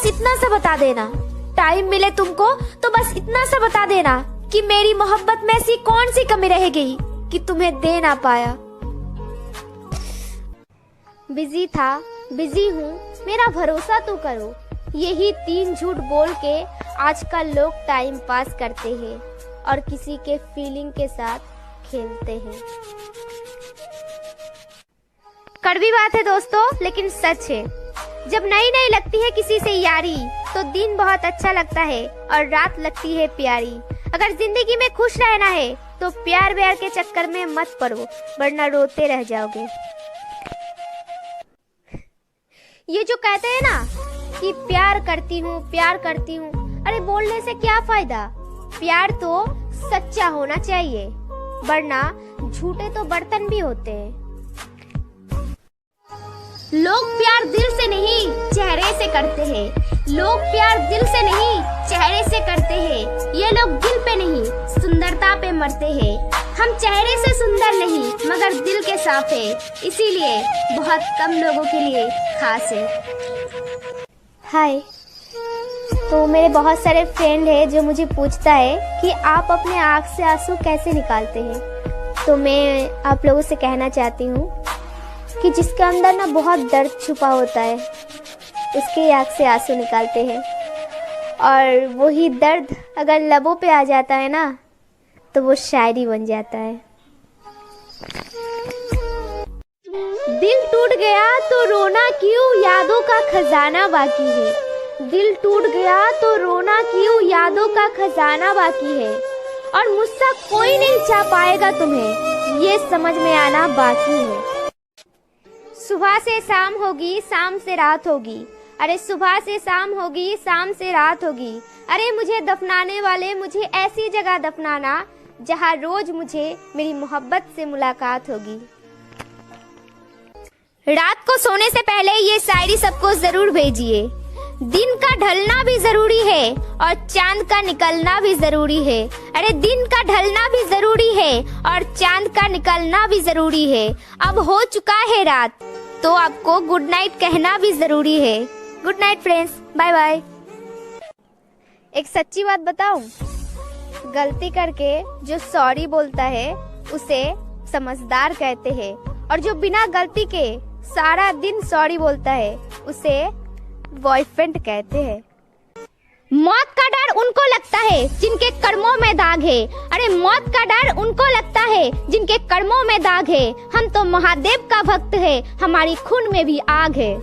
बस इतना सा बता देना, टाइम मिले तुमको तो बस इतना सा बता देना कि मेरी मोहब्बत में ऐसी कौन सी कमी रह गई कि तुम्हें दे ना पाया। बिजी था, बिजी हूँ, मेरा भरोसा तो करो। यही 3 झूठ बोल के आजकल लोग टाइम पास करते हैं और किसी के फीलिंग के साथ खेलते हैं। कड़वी बात है दोस्तों, लेकिन सच है। जब नई नई लगती है किसी से यारी तो दिन बहुत अच्छा लगता है और रात लगती है प्यारी। अगर जिंदगी में खुश रहना है तो प्यार व्यार के चक्कर में मत पड़ो, वरना रोते रह जाओगे। ये जो कहते हैं ना कि प्यार करती हूँ, अरे बोलने से क्या फायदा। प्यार तो सच्चा होना चाहिए, वरना झूठे तो बर्तन भी होते हैं। लोग प्यार दिल से नहीं चेहरे से करते हैं। लोग प्यार दिल से नहीं चेहरे से करते हैं। ये लोग दिल पे नहीं सुंदरता पे मरते हैं। हम चेहरे से सुंदर नहीं मगर दिल के साफ है, इसीलिए बहुत कम लोगों के लिए खास है। हाय, तो मेरे बहुत सारे फ्रेंड है जो मुझे पूछता है कि आप अपने आँख से आंसू कैसे निकालते हैं। तो मैं आप लोगों से कहना चाहती हूँ कि जिसके अंदर ना बहुत दर्द छुपा होता है उसके आँख से आंसू निकालते हैं, और वही दर्द अगर लबों पे आ जाता है ना तो वो शायरी बन जाता है। दिल टूट गया तो रोना क्यों, यादों का खजाना बाकी है। दिल टूट गया तो रोना क्यों, यादों का खजाना बाकी है। और मुझसे कोई नहीं चाह पाएगा तुम्हें, ये समझ में आना बाकी है। सुबह से शाम होगी, शाम से रात होगी। अरे सुबह से शाम होगी, शाम से रात होगी। अरे मुझे दफनाने वाले, मुझे ऐसी जगह दफनाना जहाँ रोज मुझे मेरी मोहब्बत से मुलाकात होगी। रात को सोने से पहले ये शायरी सबको जरूर भेजिए। दिन का ढलना भी जरूरी है और चांद का निकलना भी जरूरी है। अरे दिन का ढलना भी जरूरी है और चांद का निकलना भी जरूरी है। अब हो चुका है रात तो आपको गुड नाइट कहना भी जरूरी है। Good night friends, bye bye. एक सच्ची बात बताऊं, गलती करके जो सॉरी बोलता है उसे समझदार कहते हैं, और जो बिना गलती के सारा दिन सॉरी बोलता है उसे बॉयफ्रेंड कहते हैं। मौत का डर उनको लगता है जिनके कर्मों में दाग है। अरे मौत का डर उनको लगता है जिनके कर्मों में दाग है। हम तो महादेव का भक्त है, हमारी खून में भी आग है।